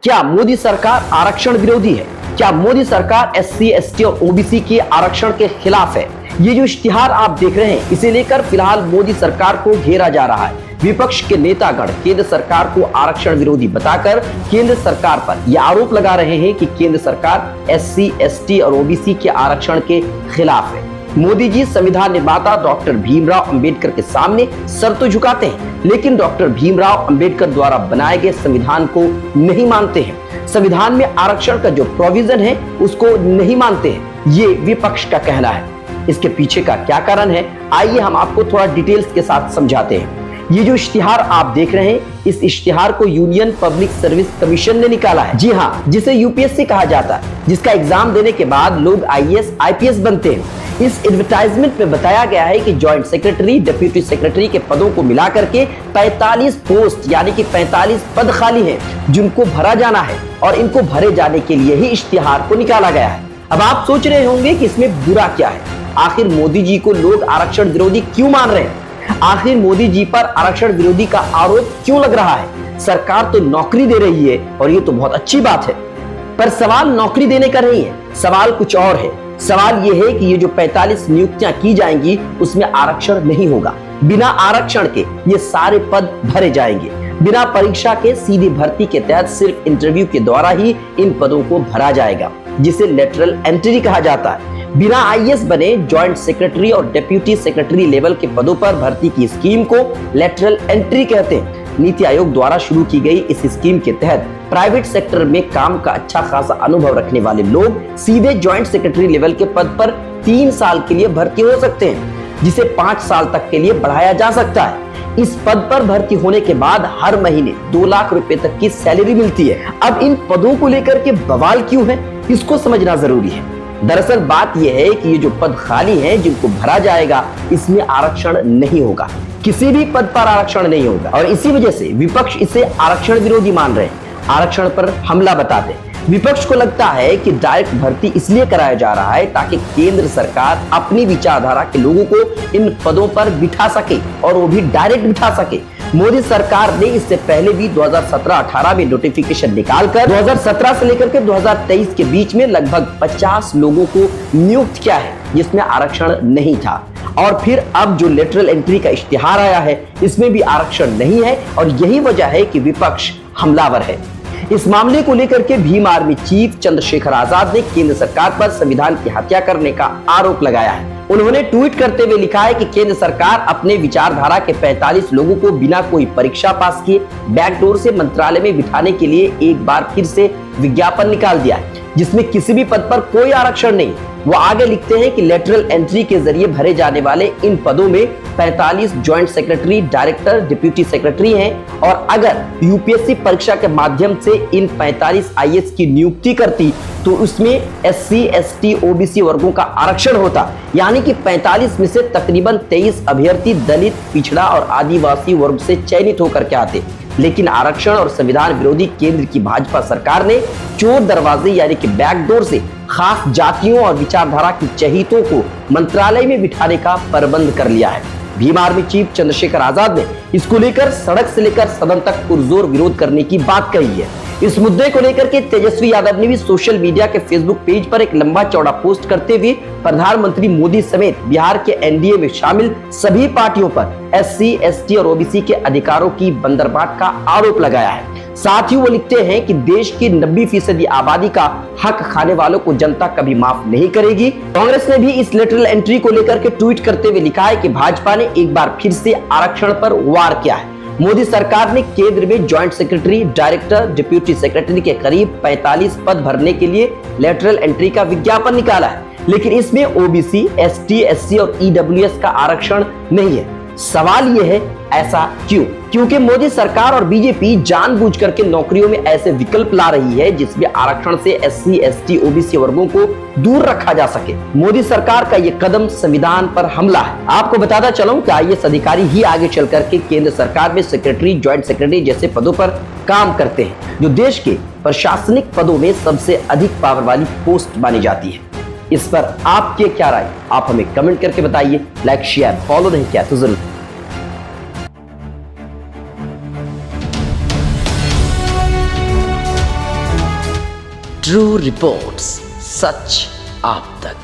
क्या मोदी सरकार आरक्षण विरोधी है? क्या मोदी सरकार SC, ST और OBC के आरक्षण के खिलाफ है? ये जो इश्तिहार आप देख रहे हैं, इसे लेकर फिलहाल मोदी सरकार को घेरा जा रहा है। विपक्ष के नेतागण केंद्र सरकार को आरक्षण विरोधी बताकर केंद्र सरकार पर यह आरोप लगा रहे हैं कि केंद्र सरकार SC, ST और OBC के आरक्षण के खिलाफ है। मोदी जी संविधान निर्माता डॉक्टर भीमराव अंबेडकर के सामने सर तो झुकाते हैं, लेकिन डॉक्टर भीमराव अंबेडकर द्वारा बनाए गए संविधान को नहीं मानते हैं। संविधान में आरक्षण का जो प्रोविजन है उसको नहीं मानते हैं, ये विपक्ष का कहना है। इसके पीछे का क्या कारण है, आइए हम आपको थोड़ा डिटेल्स के साथ समझाते हैं। ये जो इश्तिहार आप देख रहे हैं, इस इश्तिहार को यूनियन पब्लिक सर्विस कमीशन ने निकाला है। जी हाँ, जिसे UPSC कहा जाता है, जिसका एग्जाम देने के बाद लोग IAS, IPS बनते हैं। इस एडवर्टाइजमेंट में बताया गया है कि जॉइंट सेक्रेटरी, डिप्टी सेक्रेटरी के पदों को मिलाकर के 45 पोस्ट यानी कि 45 पद खाली हैं, जिनको भरा जाना है और इनको भरे जाने के लिए ही इश्तिहार को निकाला गया है। अब आप सोच रहे होंगे कि इसमें बुरा क्या है, आखिर मोदी जी को लोग आरक्षण विरोधी क्यों मान रहे हैं, आखिर मोदी जी पर आरक्षण विरोधी का आरोप क्यों लग रहा है। सरकार तो नौकरी दे रही है और ये तो बहुत अच्छी बात है, पर सवाल नौकरी देने का नहीं है, सवाल कुछ और है। सवाल ये है कि ये जो 45 नियुक्तियां की जाएंगी उसमें आरक्षण नहीं होगा। बिना आरक्षण के ये सारे पद भरे जाएंगे, बिना परीक्षा के सीधी भर्ती के तहत सिर्फ इंटरव्यू के द्वारा ही इन पदों को भरा जाएगा, जिसे लेटरल एंट्री कहा जाता है। बिना IAS बने जॉइंट सेक्रेटरी और डिप्टी सेक्रेटरी लेवल के पदों पर भर्ती की स्कीम को लेटरल एंट्री कहते हैं। नीति आयोग द्वारा शुरू की गई इस स्कीम के तहत प्राइवेट सेक्टर में काम का अच्छा खासा अनुभव रखने वाले लोग सीधे जॉइंट सेक्रेटरी लेवल के पद पर 3 साल के लिए भर्ती हो सकते हैं, जिसे 5 साल तक के लिए बढ़ाया जा सकता है। इस पद पर भर्ती होने के बाद हर महीने 2 लाख रुपए तक की सैलरी मिलती है। अब इन पदों को लेकर के बवाल क्यों है, इसको समझना जरूरी है। दरअसल बात यह है कि ये जो पद खाली हैं, जिनको भरा जाएगा, इसमें आरक्षण नहीं होगा, किसी भी पद पर आरक्षण नहीं होगा और इसी वजह से विपक्ष इसे आरक्षण विरोधी मान रहे हैं, आरक्षण पर हमला बताते हैं। विपक्ष को लगता है कि डायरेक्ट भर्ती इसलिए कराया जा रहा है ताकि केंद्र सरकार अपनी विचारधारा के लोगों को इन पदों पर बिठा सके और वो भी डायरेक्ट बिठा सके। मोदी सरकार ने इससे पहले भी 2017-18 में नोटिफिकेशन निकालकर 2017 से लेकर के 2023 के बीच में लगभग 50 लोगों को नियुक्त किया है, जिसमें आरक्षण नहीं था। और फिर अब जो लेटरल एंट्री का इश्तिहार आया है, इसमें भी आरक्षण नहीं है और यही वजह है कि विपक्ष हमलावर है। इस मामले को लेकर के भीम आर्मी चीफ चंद्रशेखर आजाद ने केंद्र सरकार पर संविधान की हत्या करने का आरोप लगाया है। उन्होंने ट्वीट करते हुए लिखा है कि केंद्र सरकार अपने विचारधारा के 45 लोगों को बिना कोई परीक्षा पास किए बैकडोर से मंत्रालय में बिठाने के लिए एक बार फिर से विज्ञापन निकाल दिया है, जिसमें किसी भी पद पर कोई आरक्षण नहीं। वो आगे लिखते हैं कि लेटरल एंट्री के जरिए भरे जाने वाले इन पदों में 45 joint secretary, director, deputy secretary हैं और अगर UPSC परीक्षा के माध्यम से इन 45 IAS की नियुक्ति करती तो उसमें SC, ST, OBC वर्गों का आरक्षण होता, यानी कि 45 में से तकरीबन 23 अभ्यर्थी दलित, पिछड़ा और आदिवासी वर्ग से चयनित होकर के आते। लेकिन आरक्षण और संविधान विरोधी केंद्र की भाजपा सरकार ने चोर दरवाजे यानी कि बैकडोर से खास जातियों और विचारधारा की चहेतों को मंत्रालय में बिठाने का प्रबंध कर लिया है। भीम आर्मी चीफ चंद्रशेखर आजाद ने इसको लेकर सड़क से लेकर सदन तक पुरजोर विरोध करने की बात कही है। इस मुद्दे को लेकर के तेजस्वी यादव ने भी सोशल मीडिया के फेसबुक पेज पर एक लंबा चौड़ा पोस्ट करते हुए प्रधानमंत्री मोदी समेत बिहार के NDA में शामिल सभी पार्टियों पर SC, ST और OBC के अधिकारों की बंदरबाट का आरोप लगाया है। साथ ही वो लिखते हैं कि देश की 90% आबादी का हक खाने वालों को जनता कभी माफ नहीं करेगी। कांग्रेस ने भी इस लेटरल एंट्री को लेकर के ट्वीट करते हुए लिखा है कि भाजपा ने एक बार फिर से आरक्षण पर वार किया है। मोदी सरकार ने केंद्र में joint secretary, director, deputy secretary के करीब 45 पद भरने के लिए लेटरल एंट्री का विज्ञापन निकाला है, लेकिन इसमें OBC, ST, SC और EWS का आरक्षण नहीं है। सवाल यह है, ऐसा क्यों? क्योंकि मोदी सरकार और बीजेपी जानबूझ करके नौकरियों में ऐसे विकल्प ला रही है जिसमें आरक्षण से SC, ST, OBC वर्गों को दूर रखा जा सके। मोदी सरकार का यह कदम संविधान पर हमला है। आपको बताता चलूं कि IAS अधिकारी ही आगे चल करके केंद्र सरकार में सेक्रेटरी, ज्वाइंट सेक्रेटरी जैसे पदों पर काम करते हैं, जो देश के प्रशासनिक पदों में सबसे अधिक पावर वाली पोस्ट मानी जाती है। इस पर आपके क्या राय, आप हमें कमेंट करके बताइए। लाइक, शेयर, फॉलो नहीं किया तो जरूर ट्रू रिपोर्ट्स, सच आप तक।